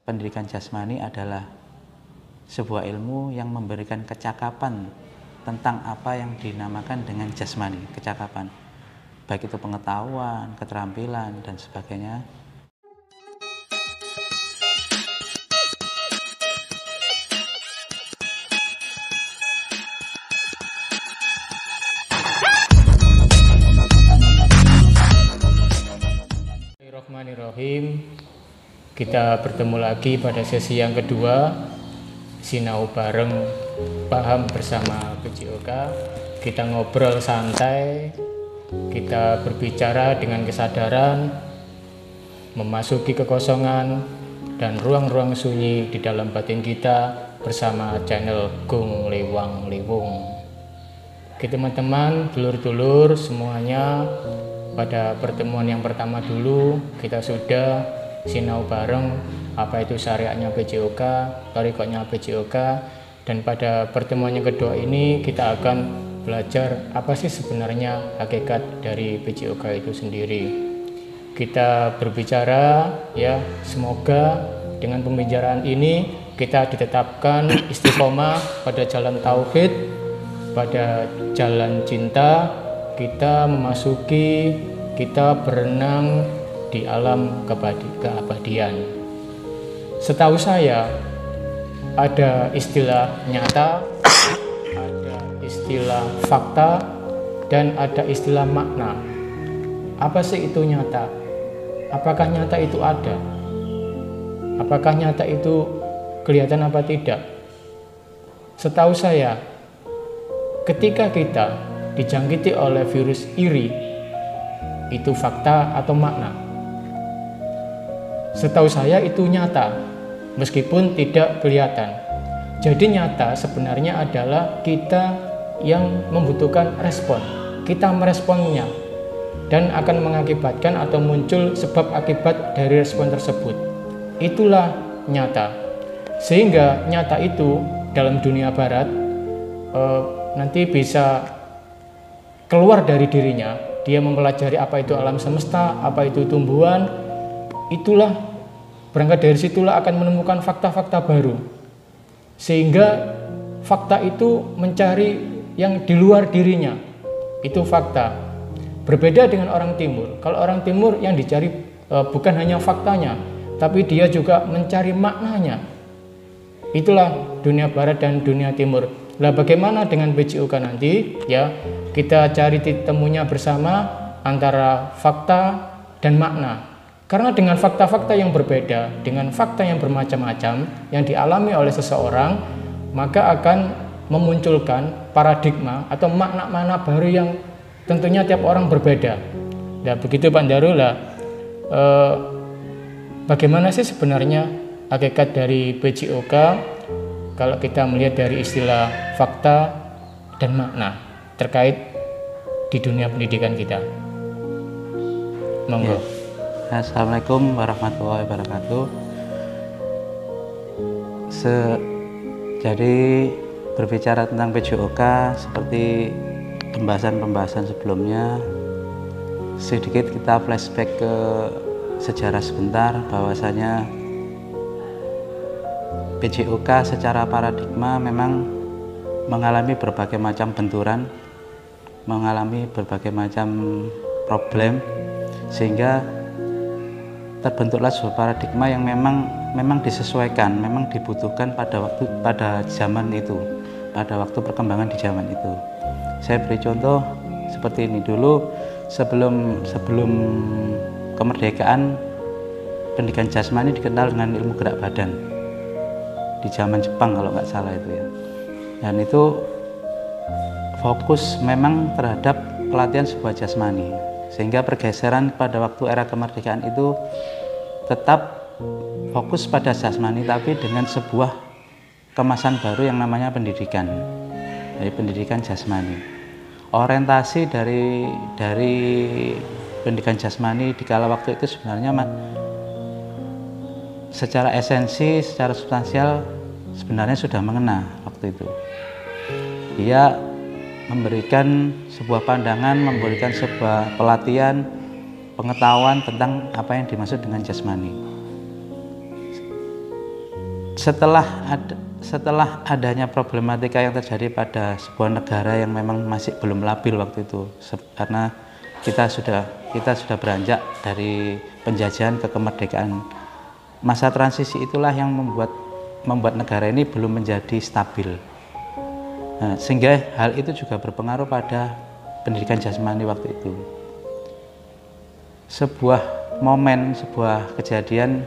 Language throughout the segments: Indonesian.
pendidikan jasmani adalah sebuah ilmu yang memberikan kecakapan tentang apa yang dinamakan dengan jasmani, kecakapan, baik itu pengetahuan, keterampilan, dan sebagainya. Bismillahirrahmanirrahim. Kita bertemu lagi pada sesi yang kedua, sinau bareng, paham bersama PJOK. Kita ngobrol santai, kita berbicara dengan kesadaran, memasuki kekosongan dan ruang-ruang sunyi di dalam batin kita bersama channel Gung Lewang Lewung. Oke teman-teman, dulur-dulur semuanya, pada pertemuan yang pertama dulu kita sudah sinau bareng apa itu syariatnya PJOK, thariqahnya PJOK, dan pada pertemuan yang kedua ini kita akan belajar apa sih sebenarnya hakikat dari PJOK itu sendiri. Kita berbicara ya, semoga dengan pembicaraan ini kita ditetapkan istiqomah pada jalan tauhid, pada jalan cinta. Kita memasuki, kita berenang di alam keabadian. Setahu saya ada istilah nyata, ada istilah fakta, dan ada istilah makna. Apa sih itu nyata? Apakah nyata itu ada? Apakah nyata itu kelihatan apa tidak? Setahu saya, ketika kita dijangkiti oleh virus iri, itu fakta atau makna? Setahu saya itu nyata, meskipun tidak kelihatan. Jadi nyata sebenarnya adalah kita yang membutuhkan respon. Kita meresponnya dan akan mengakibatkan atau muncul sebab akibat dari respon tersebut. Itulah nyata. Sehingga nyata itu dalam dunia barat nanti bisa keluar dari dirinya, dia mempelajari apa itu alam semesta, apa itu tumbuhan. Itulah, berangkat dari situlah akan menemukan fakta-fakta baru, sehingga fakta itu mencari yang di luar dirinya. Itu fakta. Berbeda dengan orang timur. Kalau orang timur yang dicari bukan hanya faktanya, tapi dia juga mencari maknanya. Itulah dunia barat dan dunia timur. Nah, bagaimana dengan PJOK nanti? Ya, kita cari titik temunya bersama antara fakta dan makna. Karena dengan fakta-fakta yang berbeda, dengan fakta yang bermacam-macam yang dialami oleh seseorang, maka akan memunculkan paradigma atau makna-makna baru yang tentunya tiap orang berbeda. Nah, begitu Pak Darul lah. Bagaimana sih sebenarnya hakikat dari PJOK? Kalau kita melihat dari istilah fakta dan makna terkait di dunia pendidikan kita. Monggo. Ya. Assalamualaikum warahmatullahi wabarakatuh. Jadi berbicara tentang PJOK seperti pembahasan-pembahasan sebelumnya, sedikit kita flashback ke sejarah sebentar, bahwasanya PJOK secara paradigma memang mengalami berbagai macam benturan, mengalami berbagai macam problem, sehingga terbentuklah sebuah paradigma yang memang disesuaikan, memang dibutuhkan pada zaman itu, pada waktu perkembangan di zaman itu. Saya beri contoh seperti ini dulu, sebelum kemerdekaan, pendidikan jasmani dikenal dengan ilmu gerak badan di zaman Jepang kalau nggak salah itu ya. Dan itu fokus memang terhadap pelatihan sebuah jasmani, sehingga pergeseran pada waktu era kemerdekaan itu tetap fokus pada jasmani, tapi dengan sebuah kemasan baru yang namanya pendidikan, dari pendidikan jasmani. Orientasi dari pendidikan jasmani di kala waktu itu sebenarnya secara esensi, secara substansial sebenarnya sudah mengena waktu itu. Dia memberikan sebuah pandangan, memberikan sebuah pelatihan, pengetahuan tentang apa yang dimaksud dengan jasmani. setelah adanya problematika yang terjadi pada sebuah negara yang memang masih belum labil waktu itu, karena kita sudah beranjak dari penjajahan ke kemerdekaan. Masa transisi itulah yang membuat negara ini belum menjadi stabil. Nah, sehingga hal itu juga berpengaruh pada pendidikan jasmani waktu itu. Sebuah momen, sebuah kejadian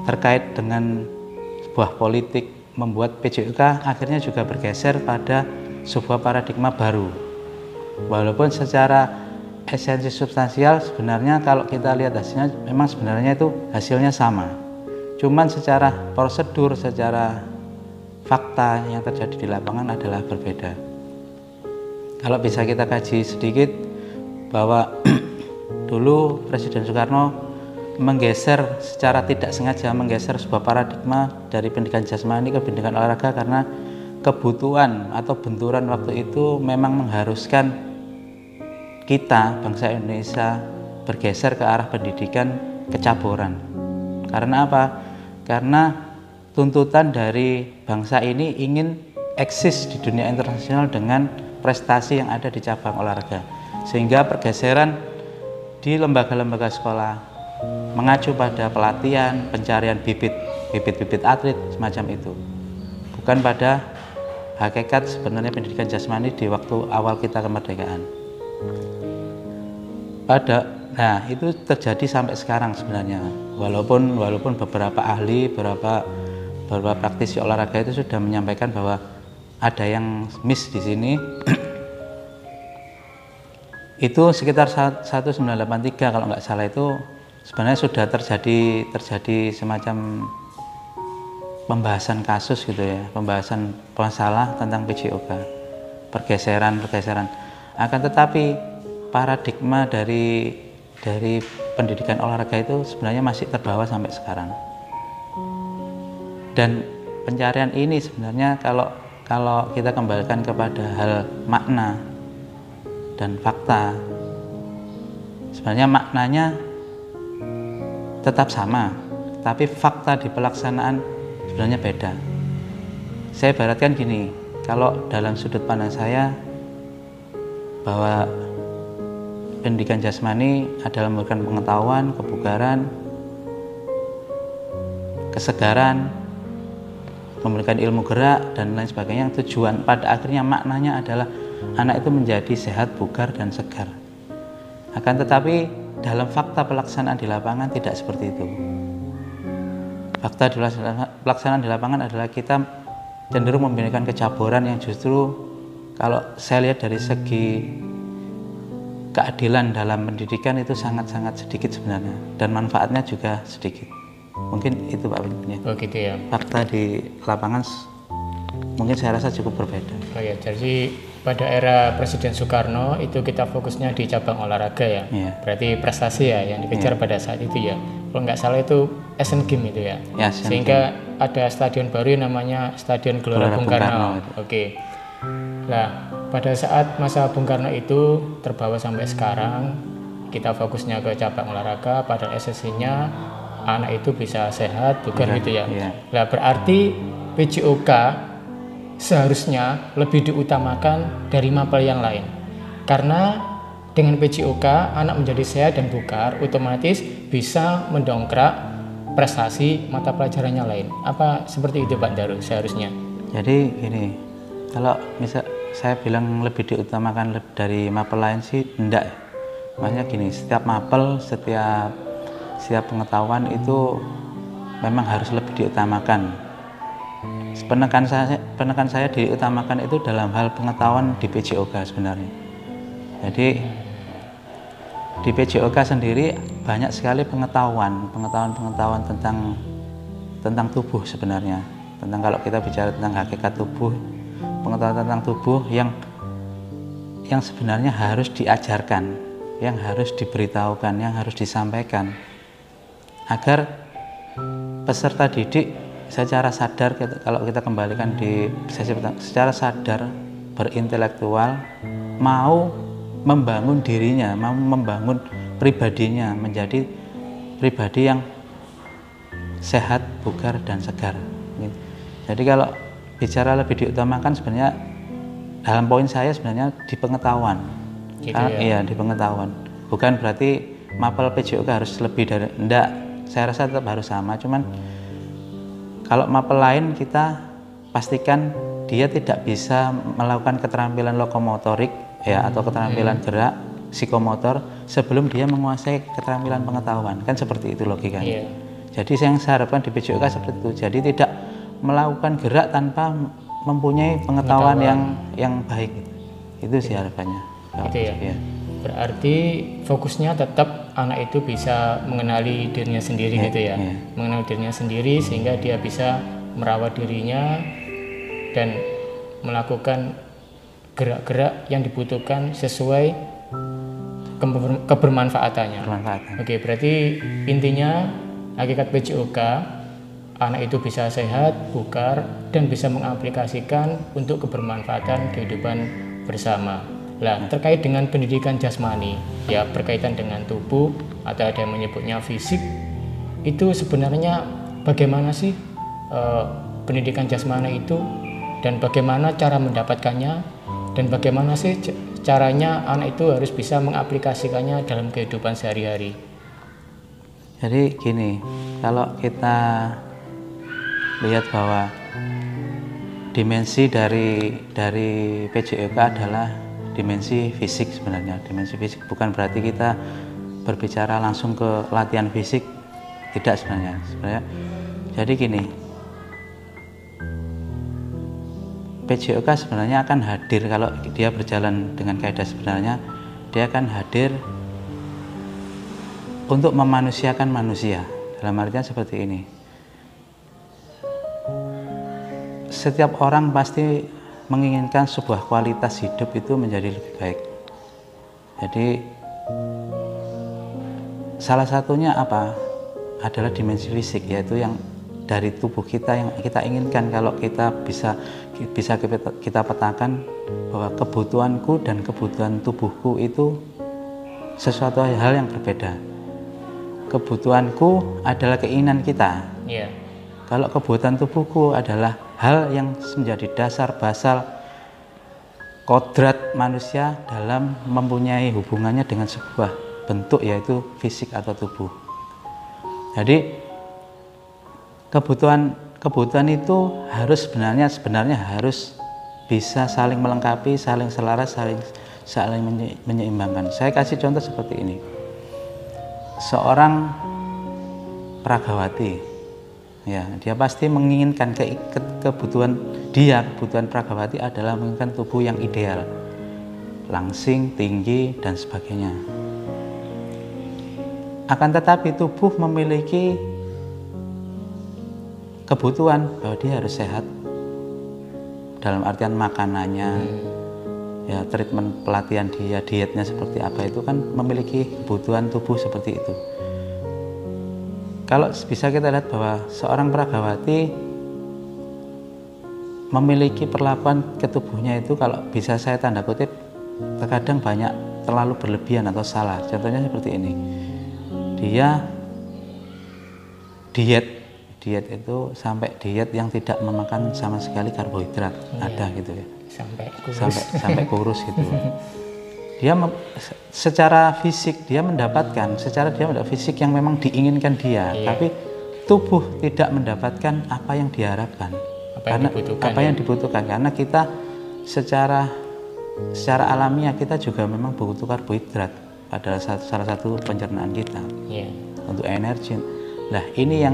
terkait dengan sebuah politik membuat PJOK akhirnya juga bergeser pada sebuah paradigma baru. Walaupun secara esensi substansial sebenarnya kalau kita lihat hasilnya memang sebenarnya itu hasilnya sama. Cuman secara prosedur, secara fakta yang terjadi di lapangan adalah berbeda. Kalau bisa kita kaji sedikit bahwa dulu Presiden Soekarno secara tidak sengaja menggeser sebuah paradigma dari pendidikan jasmani ke pendidikan olahraga karena kebutuhan atau benturan waktu itu memang mengharuskan kita, bangsa Indonesia, bergeser ke arah pendidikan kecaburan. Karena apa? Karena tuntutan dari bangsa ini ingin eksis di dunia internasional dengan prestasi yang ada di cabang olahraga. Sehingga pergeseran di lembaga-lembaga sekolah mengacu pada pelatihan, pencarian bibit-bibit atlet semacam itu. Bukan pada hakikat sebenarnya pendidikan jasmani di waktu awal kita kemerdekaan. Nah, itu terjadi sampai sekarang sebenarnya. Walaupun beberapa ahli, beberapa praktisi olahraga itu sudah menyampaikan bahwa ada yang miss di sini. Itu sekitar 1983 kalau nggak salah itu sebenarnya sudah terjadi semacam pembahasan kasus gitu ya, pembahasan masalah tentang PJOK, pergeseran. Akan tetapi paradigma dari pendidikan olahraga itu sebenarnya masih terbawa sampai sekarang. Dan pencarian ini sebenarnya kalau kita kembalikan kepada hal makna dan fakta, sebenarnya maknanya tetap sama, tapi fakta di pelaksanaan sebenarnya beda. Saya ibaratkan gini, kalau dalam sudut pandang saya bahwa pendidikan jasmani adalah memberikan pengetahuan, kebugaran, kesegaran, memberikan ilmu gerak dan lain sebagainya. Tujuan pada akhirnya maknanya adalah anak itu menjadi sehat, bugar dan segar. Akan tetapi dalam fakta pelaksanaan di lapangan tidak seperti itu. Fakta pelaksanaan di lapangan adalah kita cenderung memberikan kecaburan yang justru kalau saya lihat dari segi keadilan dalam pendidikan itu sangat-sangat sedikit sebenarnya, dan manfaatnya juga sedikit. Mungkin itu Pak Bin. Oh gitu ya. Fakta di lapangan mungkin saya rasa cukup berbeda. Oh ya, jadi pada era Presiden Soekarno itu kita fokusnya di cabang olahraga ya. Iya. Berarti prestasi ya yang dikejar pada saat itu ya. Kalau nggak salah itu Asian Games itu ya. Sehingga ada stadion baru yang namanya Stadion Gelora Bung Karno. Oke. Nah, pada saat masa Bung Karno itu terbawa sampai sekarang, kita fokusnya ke cabang olahraga, pada esensinya anak itu bisa sehat, bugar gitu ya. Nah, berarti PJOK seharusnya lebih diutamakan dari mapel yang lain. Karena dengan PJOK anak menjadi sehat dan bugar, otomatis bisa mendongkrak prestasi mata pelajarannya lain. Apa seperti itu Pak Daru seharusnya? Jadi gini, kalau misal saya bilang lebih diutamakan dari mapel lain sih enggak. Makanya gini, setiap mapel, setiap pengetahuan itu memang harus lebih diutamakan. Penekan saya diutamakan itu dalam hal pengetahuan di PJOK sebenarnya. Jadi di PJOK sendiri banyak sekali pengetahuan tentang tubuh sebenarnya. Tentang kalau kita bicara tentang hakikat tubuh, pengetahuan tentang tubuh yang sebenarnya harus diajarkan, yang harus diberitahukan, yang harus disampaikan agar peserta didik secara sadar, kalau kita kembalikan di sesi pertama, secara sadar, berintelektual, mau membangun dirinya, mau membangun pribadinya menjadi pribadi yang sehat, bugar, dan segar. Jadi kalau bicara lebih diutamakan sebenarnya dalam poin saya sebenarnya di pengetahuan. Gitu Iya, di pengetahuan. Bukan berarti mapel PJOK harus lebih dari, enggak, saya rasa tetap harus sama, cuman kalau mapel lain kita pastikan dia tidak bisa melakukan keterampilan lokomotorik ya atau keterampilan gerak psikomotor sebelum dia menguasai keterampilan pengetahuan, kan seperti itu logikanya. Jadi yang saya harapkan di PJOK seperti itu, jadi tidak melakukan gerak tanpa mempunyai pengetahuan yang baik, itu sih harapannya. Gitu ya. Berarti fokusnya tetap anak itu bisa mengenali dirinya sendiri gitu ya. Mengenali dirinya sendiri sehingga dia bisa merawat dirinya dan melakukan gerak-gerak yang dibutuhkan sesuai kebermanfaatannya. Oke, berarti intinya hakikat PJOK, anak itu bisa sehat, bugar, dan bisa mengaplikasikan untuk kebermanfaatan kehidupan bersama. Nah, terkait dengan pendidikan jasmani, ya berkaitan dengan tubuh atau ada yang menyebutnya fisik, itu sebenarnya bagaimana sih pendidikan jasmani itu, dan bagaimana cara mendapatkannya, dan bagaimana sih caranya anak itu harus bisa mengaplikasikannya dalam kehidupan sehari-hari. Jadi gini, kalau kita lihat bahwa dimensi dari PJOK adalah dimensi fisik sebenarnya. Dimensi fisik bukan berarti kita berbicara langsung ke latihan fisik, tidak sebenarnya. Jadi gini, PJOK sebenarnya akan hadir kalau dia berjalan dengan kaidah sebenarnya, dia akan hadir untuk memanusiakan manusia. Dalam artian seperti ini, setiap orang pasti menginginkan sebuah kualitas hidup itu menjadi lebih baik. Jadi salah satunya apa? Adalah dimensi fisik, yaitu yang dari tubuh kita yang kita inginkan. Kalau kita bisa kita petakan bahwa kebutuhanku dan kebutuhan tubuhku itu sesuatu hal yang berbeda. Kebutuhanku adalah keinginan kita. Kalau kebutuhan tubuhku adalah hal yang menjadi dasar basal kodrat manusia dalam mempunyai hubungannya dengan sebuah bentuk, yaitu fisik atau tubuh. Jadi kebutuhan itu harus sebenarnya harus bisa saling melengkapi, saling selaras, saling menyeimbangkan. Saya kasih contoh seperti ini. Seorang pragawati, ya, dia pasti menginginkan kebutuhan pragawati adalah menginginkan tubuh yang ideal, langsing, tinggi, dan sebagainya. Akan tetapi tubuh memiliki kebutuhan bahwa dia harus sehat dalam artian makanannya, ya, treatment pelatihan dia, dietnya seperti apa, itu kan memiliki kebutuhan tubuh seperti itu. Kalau bisa kita lihat bahwa seorang pragawati memiliki perlakuan ke tubuhnya itu, kalau bisa saya tanda kutip, terkadang banyak terlalu berlebihan atau salah. Contohnya seperti ini, dia diet itu sampai diet yang tidak memakan sama sekali karbohidrat, ada gitu ya, sampai kurus gitu. Dia secara fisik dia mendapatkan fisik yang memang diinginkan dia, tapi tubuh tidak mendapatkan apa yang diharapkan, apa yang dibutuhkan, karena kita secara alamiah kita juga memang butuh karbohidrat pada salah satu pencernaan kita untuk energi. Nah, ini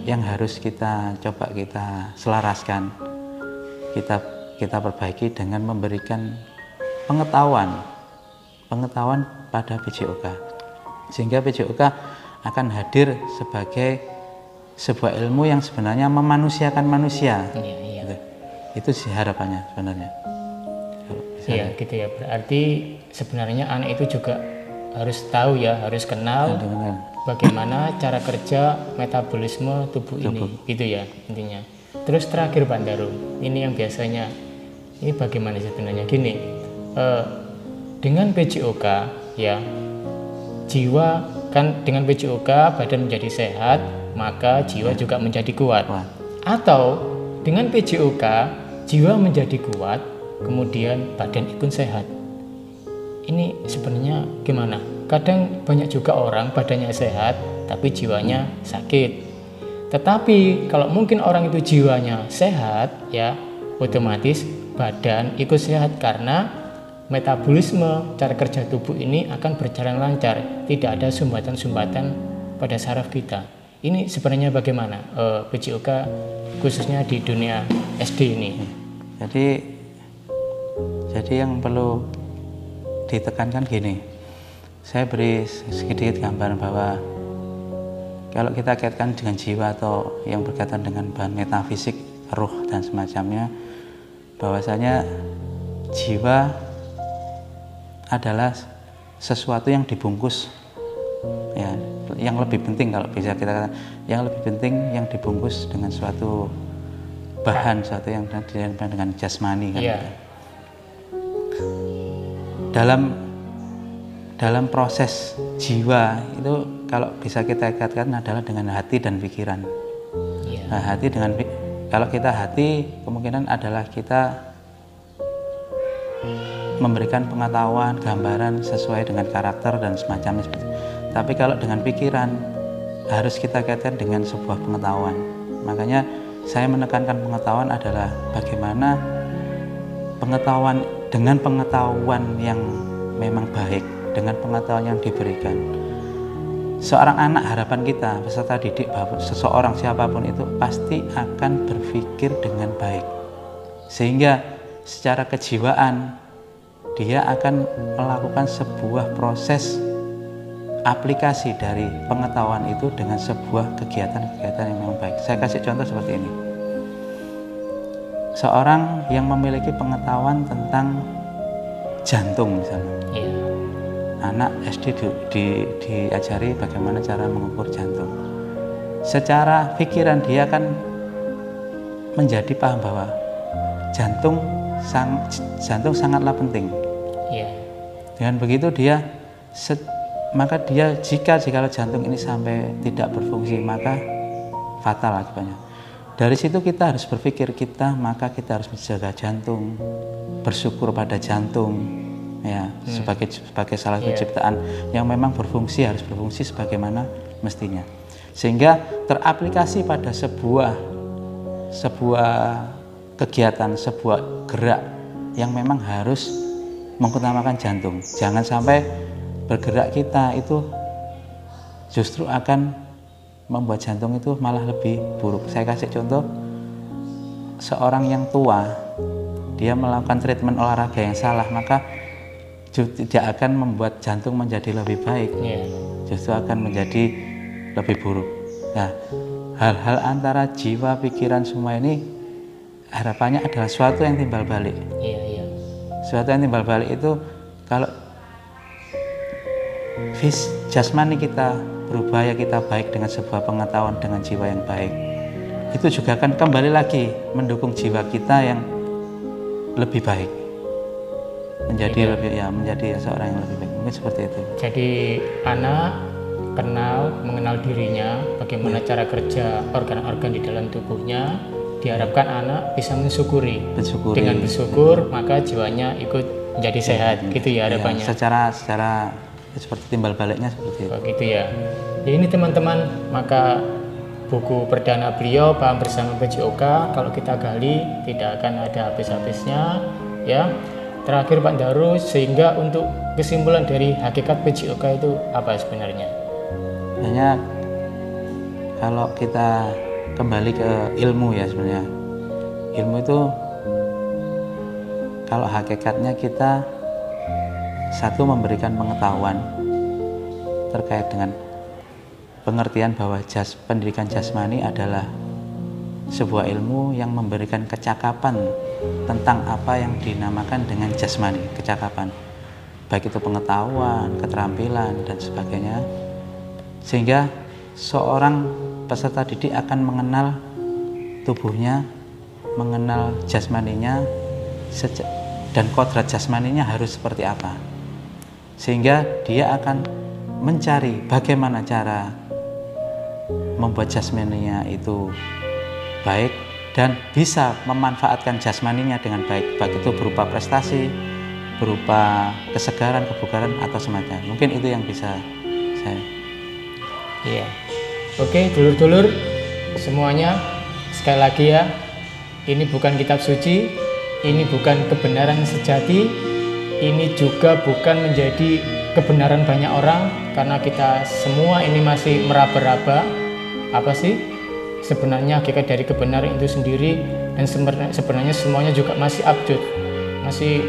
yang harus kita coba kita selaraskan, kita perbaiki dengan memberikan pengetahuan pada PJOK, sehingga PJOK akan hadir sebagai sebuah ilmu yang sebenarnya memanusiakan manusia. Itu sih harapannya sebenarnya. Iya, gitu ya. Berarti sebenarnya anak itu juga harus tahu ya, harus kenal bagaimana cara kerja metabolisme tubuh ini, gitu ya intinya. Terus terakhir Pak Darum, ini yang biasanya, ini bagaimana sebenarnya gini, dengan PJOK ya, jiwa kan dengan PJOK badan menjadi sehat, maka jiwa juga menjadi kuat. Kuat. Atau dengan PJOK, jiwa menjadi kuat, kemudian badan ikut sehat. Ini sebenarnya gimana? Kadang banyak juga orang badannya sehat, tapi jiwanya sakit. Tetapi kalau mungkin orang itu jiwanya sehat, ya otomatis badan ikut sehat karena metabolisme, cara kerja tubuh ini akan berjalan lancar, tidak ada sumbatan-sumbatan pada saraf kita. Ini sebenarnya bagaimana PJOK khususnya di dunia SD ini? Jadi yang perlu ditekankan gini, saya beri sedikit gambaran bahwa kalau kita kaitkan dengan jiwa atau yang berkaitan dengan bahan metafisik, ruh dan semacamnya, bahwasanya jiwa adalah sesuatu yang dibungkus, ya, yang lebih penting kalau bisa kita katakan, yang lebih penting yang dibungkus dengan suatu bahan, suatu yang dinamakan dengan jasmani kan. Yeah. Dalam proses jiwa itu kalau bisa kita kaitkan adalah dengan hati dan pikiran. Yeah. Nah, kalau kita hati kemungkinan adalah kita memberikan pengetahuan, gambaran sesuai dengan karakter dan semacamnya seperti itu. Tapi kalau dengan pikiran harus kita kaitkan dengan sebuah pengetahuan. Makanya saya menekankan pengetahuan adalah bagaimana pengetahuan dengan pengetahuan yang memang baik, dengan pengetahuan yang diberikan. Seorang anak, harapan kita, peserta didik, seseorang siapapun itu pasti akan berpikir dengan baik. Sehingga secara kejiwaan dia akan melakukan sebuah proses aplikasi dari pengetahuan itu dengan sebuah kegiatan-kegiatan yang memang baik. Saya kasih contoh seperti ini. Seorang yang memiliki pengetahuan tentang jantung misalnya. Yeah. Anak SD diajari bagaimana cara mengukur jantung. Secara pikiran dia akan menjadi paham bahwa jantung sangatlah penting. Yeah. Dengan begitu maka jika jantung ini sampai tidak berfungsi maka fatal akibatnya. Dari situ kita harus berpikir maka kita harus menjaga jantung, bersyukur pada jantung, ya, sebagai salah satu ciptaan yang memang harus berfungsi sebagaimana mestinya, sehingga teraplikasi pada sebuah kegiatan, sebuah gerak yang memang harus mengutamakan jantung. Jangan sampai bergerak kita itu justru akan membuat jantung itu malah lebih buruk. Saya kasih contoh, seorang yang tua dia melakukan treatment olahraga yang salah, maka tidak akan membuat jantung menjadi lebih baik, justru akan menjadi lebih buruk. Nah, hal-hal antara jiwa, pikiran semua ini harapannya adalah suatu yang timbal balik. Suatu yang timbal balik itu kalau jasmani kita berupaya kita baik dengan sebuah pengetahuan dengan jiwa yang baik, itu juga akan kembali lagi mendukung jiwa kita yang lebih baik, menjadi seorang yang lebih baik. Mungkin seperti itu. Jadi anak mengenal dirinya, bagaimana cara kerja organ-organ di dalam tubuhnya. Diharapkan anak bisa mensyukuri. Dengan bersyukur maka jiwanya ikut menjadi sehat. Gitu ya harapannya. Secara seperti timbal baliknya seperti itu. Gitu ya. Ya ini teman-teman, maka buku perdana beliau Paham Bersama PJOK kalau kita gali tidak akan ada habis-habisnya, ya. Terakhir Pak Daru, sehingga untuk kesimpulan dari hakikat PJOK itu apa sebenarnya? Hanya kalau kita kembali ke ilmu ya, sebenarnya ilmu itu kalau hakikatnya kita satu memberikan pengetahuan terkait dengan pengertian bahwa pendidikan jasmani adalah sebuah ilmu yang memberikan kecakapan tentang apa yang dinamakan dengan jasmani, kecakapan, baik itu pengetahuan, keterampilan dan sebagainya, sehingga seorang peserta didik akan mengenal tubuhnya, mengenal jasmaninya, dan kodrat jasmaninya harus seperti apa, sehingga dia akan mencari bagaimana cara membuat jasmaninya itu baik dan bisa memanfaatkan jasmaninya dengan baik, baik itu berupa prestasi, berupa kesegaran, kebugaran atau semacamnya. Mungkin itu yang bisa saya. Iya. Oke, dulur-dulur semuanya, sekali lagi ya, ini bukan kitab suci, ini bukan kebenaran sejati, ini juga bukan menjadi kebenaran banyak orang, karena kita semua ini masih meraba-raba apa sih sebenarnya hakikat dari kebenaran itu sendiri, dan sebenarnya semuanya juga masih abjad, masih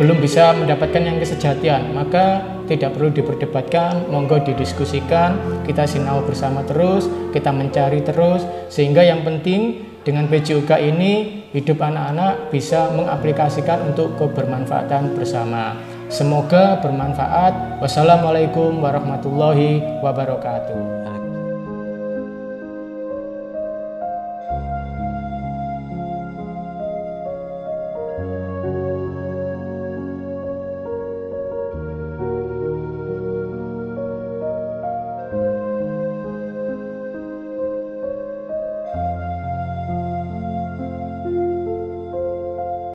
belum bisa mendapatkan yang kesejatian. Maka tidak perlu diperdebatkan, monggo didiskusikan, kita sinau bersama terus, kita mencari terus, sehingga yang penting dengan PJUK ini hidup anak-anak bisa mengaplikasikan untuk kebermanfaatan bersama. Semoga bermanfaat. Wassalamualaikum warahmatullahi wabarakatuh.